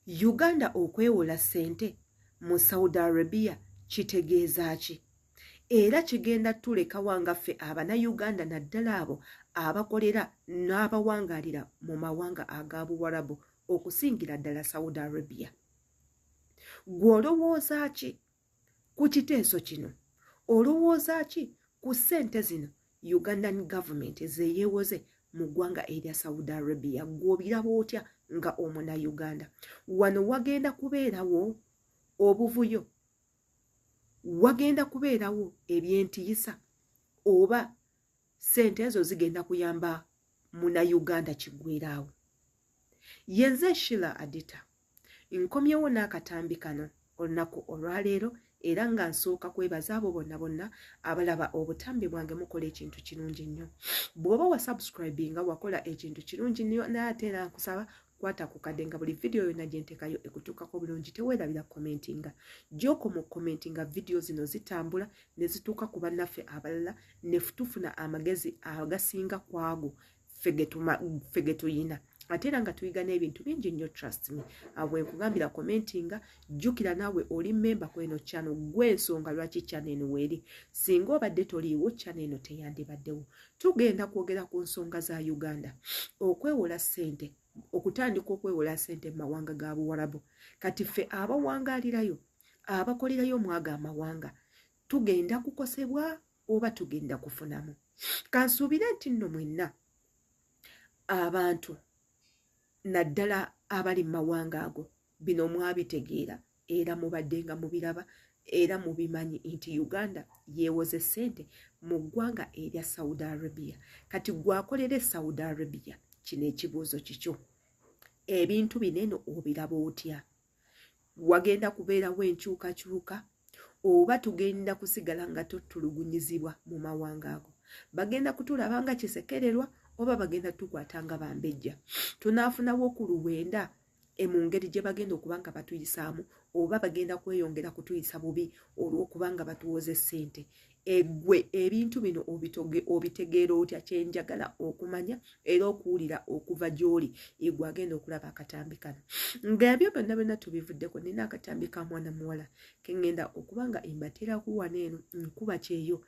Uganda okwewola ssente mu Saudi Arabia kitegeeza ki? Era kigenda tuleka wangaffe Abanayuganda naddala abo abakolera n'abawangaalira mu mawanga ag'Abuwarabu okusingira ddala Saudi Arabia. Gwe olowooza ki ku kiteeso kino? Olowooza ki ku ssente zino Ugandan government zeeyeewoze mu ggwanga erya Saudi Arabia? Gw'obiraba otya nga Omunayuganda? Wano wagenda kubeerawo obuvuyo, wagenda kubeerawo ebyentiisa, oba ssente ezo zigenda kuyamba Munayuganda kiggweeraawo? Yenze Sheila Adita nkomyewo n'akatambi kano olunaku olwaleero, era nga nsooka kwebaza abo bonna abalaba obutambi bwange. Mukola ekintu kirungi nnyo. Bw'oba wasubscribinga wakola ekintu kirungi nnyo, naye ate era nkusaba kwata ku kadde nga buli vidiyo yonna gye nteekayo ekutuukako bulungi. Teweerabira commentinga. Gy'oko mu commentinga vidiyo zino zitambula ne zituuka ku bannaffe abalala ne tufuna amagezi agasinga ku ago ffe ge tuyina. Ate era nga tuyiga n'ebintu bingi nnyo, trust me. Bwe nkugambira commentinga, jjukira naawe oli member kweno channel. Gwe ensonga lwaki channel eno weeri. Singa obadde toliiwo channel eno teyandibaddewo. Tugenda kwogera ku nsonga za Uganda. Okwewola ssente, okutandika okwewola ssente mu mawanga ga Buwarabu. Kati ffe abawangaalirayo, abakolerayo mu ago amawanga, tugenda kukosebwa oba tugenda kufunamu? Kansuubire nti nno mwenna abantu naddala abali mu mawanga ago bino mwabitegeera era mubadde nga mubiraba era mubimanyi nti Uganda yeewoze ssente mu ggwanga erya Saudi Arabia. Kati gwakolere Saudi Arabia, kino ekibuuzo kikyo. Ebintu bineno obiraba otya? Wagenda kubeerawo enkyukakyuka oba tugenda kusigala nga tutulugunyizibwa mu mawanga ago? Bagenda kutulaba nga kisekererwa oba bagenda tukwata nga bambejja? Tunaafunawo ku luwenda mu ngeri gye bagenda okuba nga batuyisaamu, oba bagenda kweyongera kutuyisa bubi olw'okuba nga batuwoze ssente? Eggwe ebintu bino obitegeera otya? Kyenjagala okumanya era okuwulira okuva gy'oli igwe agenda okulaba akatambi kano. Ng'ebyo byonna tubivuddeko, nina akatambi ka mwana muwala ke ŋŋenda okuba nga mbateeraku wano eno nkuba kyeyo.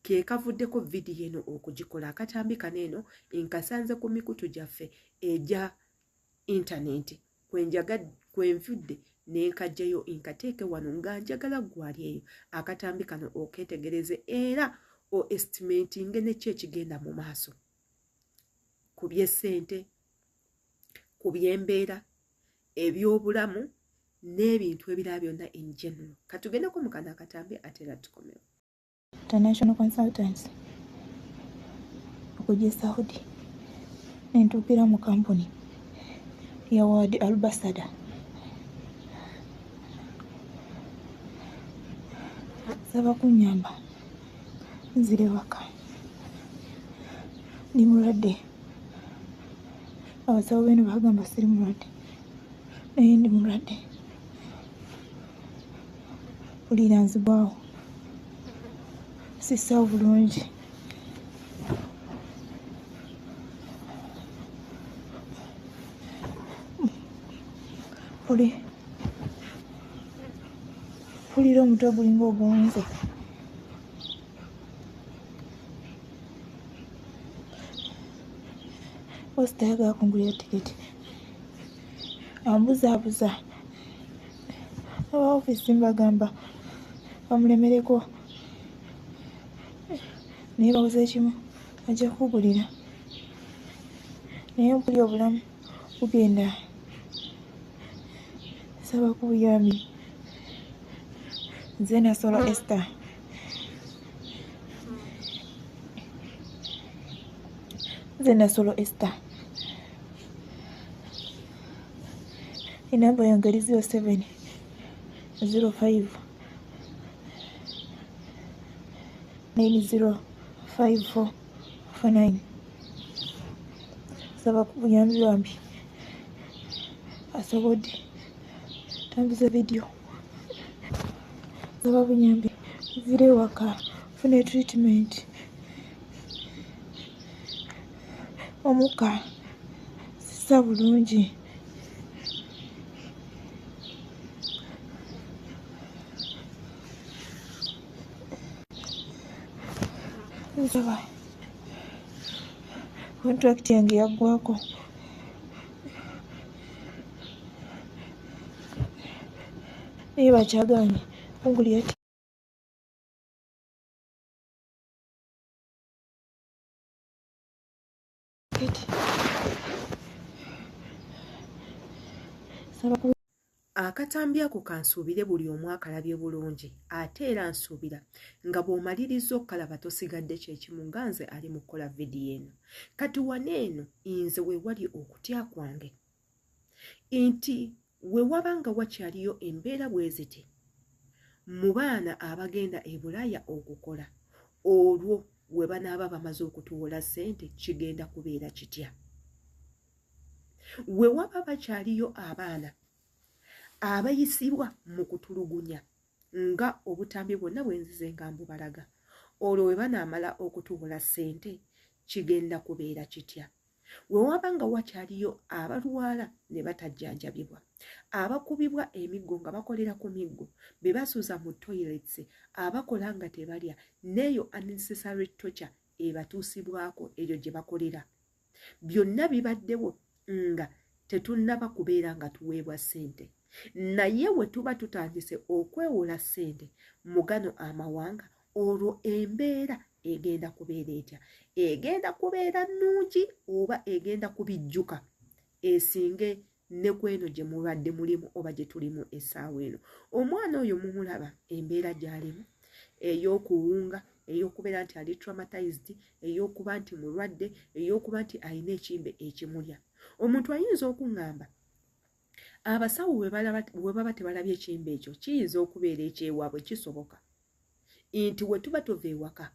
Ke kavuddeko vidiyo eno okugikola. Akatambi kano eno nkasanze ku mikutu gyaffe egya intaneti, kwenvudde nenkajjayo nkateeke wano nga njagala gwali eyo. Akatambi kano oketegereze era estimatinge nekyo ekigenda mu maaso ku by'essente, ku by'embeera, ebyobulamu n'ebintu ebirala byonna in general. Katugendeko mu kano akatambi ate era tukomewo. International Consultants okujja Saudi nentuukira mu kampuni ya Wadi Albasada. Saba kunyamba nzire waka, ndi mulwadde. Abasawo beno bagamba siri mulwadde naye ndi mulwadde. Pulira nzigwawo, sisaawo bulungi. Pulira omutwe gulinga oguwunze. Posita yagala kungulira tiketi, ambuzaabuza. Aba ofiisi mbagamba bamulemereko, naye babuza ekimu ajja kugulira. Naye mpulya obulamu bugenda. Saba ku buyambi. Nze Nasolo Esther. Enamba yange eri 07 05 905449. Saba ku buyambi bambi asobodde tambuza vidiyo. Saba bunyambi nvire waka fune treatment. Omuka sisa bulungi. nsaba contract yange yaggwako naye bakyagaanye kungulira tiketi saba akatambi ako kansuubire buli omu akalabye bulungi ate era nsuubira nga bw'omaliriza okukalaba tosigadde kyekimu nga nze ali mu kukola vidiyo eno kati waneeno nze we wali okutya kwange nti we waba nga wakyaliyo embeera bwe ziti mu baana abagenda e Bulaaya okukola olwo we banaaba bamaze okutuwola ssente kigenda kubeera kitya we waba bakyaliyo abaana abayisibwa mu kutulugunya nga obutambi bwonna bwenzize nga mbubalaga olwo we banaamala okutuwola ssente kigenda kubeera kitya we waba nga wakyaliyo abalwala ne batajjanjabibwa abakubibwa emiggo nga bakolera ku miggo be basuuza mu toilets abakola nga tebalya neeyo unnecessary torture ebatuusibwako eryo gye bakolera byonna bibaddewo nga tetunnaba kubeera nga tuweebwa ssente naye we tuba tutandise okwewola ssente mu gano amawanga olwo embeera egenda kubeera etya egenda kubeera nnungi oba egenda kubijjuka esinge ne kweno gye mubadde mulimu oba gye tulimu essaawa eno omwana oyo mumulaba embeera gy'alimu ey'okuwunga ey'okubeera nti ali traumatized ey'okuba nti mulwadde ey'okuba nti alina ekimbe ekimulya omuntu ayinza okuŋŋamba abasawo we baba tebalabye ekimbe ekyo kiyinza okubeera ekyewaabwe kisoboka nti we tuba tuva ewaka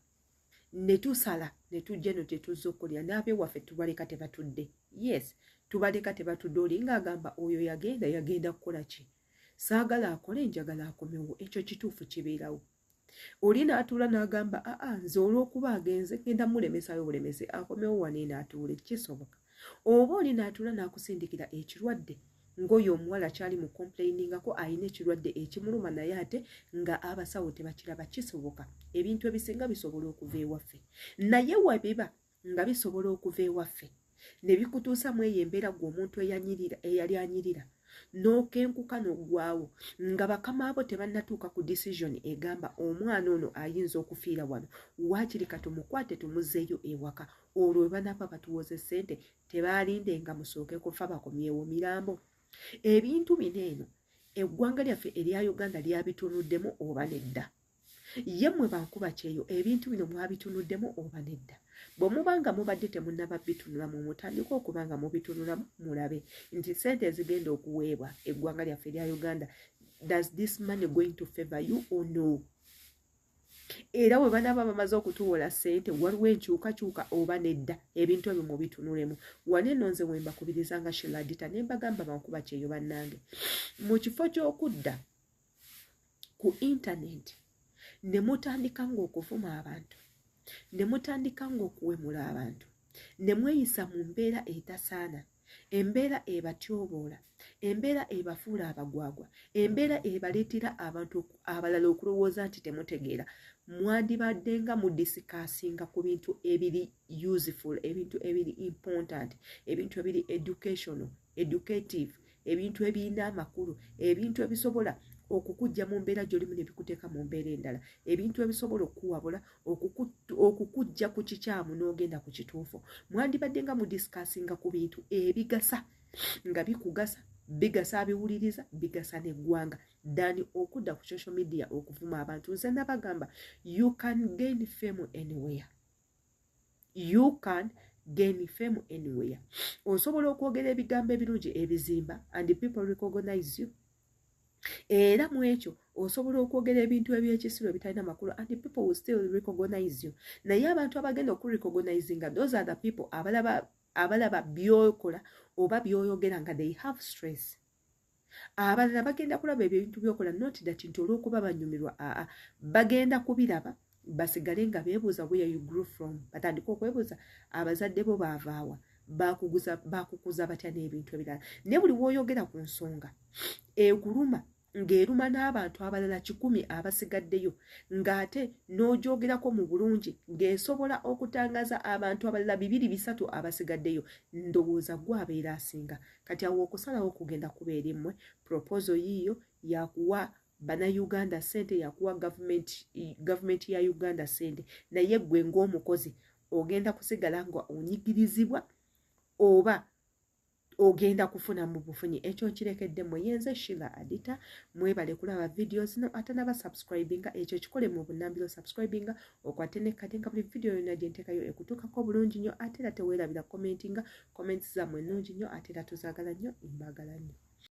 ne tusala ne tujja eno tetuzza okulya n'abewaffe tubaleka tebatudde yes tubaleka tebatudde olinga agamba oyo yagenda kukola ki saagala akole njagala akomewo ekyo kituufu kibeerawo oli n'atuula n'agamba nze olw'okuba agenze genda mulemesayo bulemese akomewo waneeno atuule kisoboka oba oli n'atuula n'akusindikira ekirwadde ng'oyo omuwala kyali mu kompleiningako ayina ekirwadde ekimuluma naye ate nga abasawo tebakiraba kisoboka ebintu ebisinga bisobola okuva ewaffe naye wabiba nga bisobola okuva ewaffe ne bikutuusa mu eyo embeera gwe omuntu eyali anyirira n'okenkuka n'oggwaawo nga bakama abo tebannatuuka ku decision egamba omwana ono ayinza okufiira wano waakiri katumukwate tumuzzeeyo ewaka olwo we banaaba batuwoze ssente tebaalinde nga musooke kufa bakomyewo mirambo ebintu bino eno eggwanga lyaffe erya Uganda lyabitunuddemu oba nedda ye mmwe bankuba kyeyo ebintu bino mwabitunuddemu oba nedda bwe muba nga mubadde temunnaba bitunulamu mutandika okuba nga mubitunulamu mulabe nti ssente ezigenda okuweebwa eggwanga lyaffe erya Uganda does this money going to favor you or no era we banaaba bamaze okutuwola ssente waliwo enkyukakyuka oba nedda ebintu ebyo mubitunulemu waneeno nze we mbakubiriza nga Shiladita ne mbagamba bankuba kyeyo bannange mu kifo ky'okudda ku intaneti ne mutandika ng'okuvuma abantu ne mutandika ng'okuwemula abantu ne mweyisa mu mbeera etasaana embeera ebatyoboola embeera ebafuula abagwagwa embeera ebaleetera abantu abalala okulowooza nti temutegeera mwandibadde nga mudisikasinga ku bintu ebiri useful ebintu ebiri important ebintu ebiri educative ebintu ebirina amakulu ebintu ebisobola okukujja mu mbeera gy'olimu ne bikuteeka mu mbeera endala ebintu ebisobola okukuwabula okukujja ku kikyamu n'ogenda ku kituufu mwandibadde nga mudisikasinga ku bintu ebigasa nga bikugasa bigasa abiwuliriza bigasa n'eggwanga dani okudda ku social media okuvuma abantu nze nabagamba you can gain fame anywhere osobola okwogera ebigambo ebirungi ebizimba and people recognize you era mu ekyo osobola okwogera ebintu ebyekisiru ebitalina makulu and people will still recognize you naye abantu abagenda okurecognizinga those are the people abalaba byokola oba byoyogera nga they have stress abalala bagenda kulaba ebintu byokola not that nti olw'okuba banyumirwa bagenda kubiraba basigale nga beebuuza where you grew from batandika okwebuuza abazadde bo baavaawa bakukuza batya n'ebintu ebirala ne buli w'oyogera ku nsonga ekuluma ng'eruma n'abantu abalala 100 abasigaddeyo ng'ate n'ogyogerako mu bulungi ng'esobola okutangaza abantu abalala 2-3 abasigaddeyo, ndowooza gwe abeera asinga. Kati awo okusalawo kugenda kubeera emmwe. Proposal yiyo yakuwa bannayuganda ssente, yakuwa gavumenti ya Uganda ssente, naye gwe ng'omukozi ogenda kusigala nga onyigirizibwa oba ogenda kufuna mu bufunyi. Ekyo nkirekedde mmwe. Yenze Sheila Adita, mwebale kulaba video zino ate naba subscribinga, ekyo kikole mu bunnambiro subscribinga okwate ne kati nga buli video yonna gye nteekayo ekutuukako bulungi nnyo, ate era teweerabira comments zammwe nnungi nnyo, ate era tuzaagala nnyo, mbagala nnyo.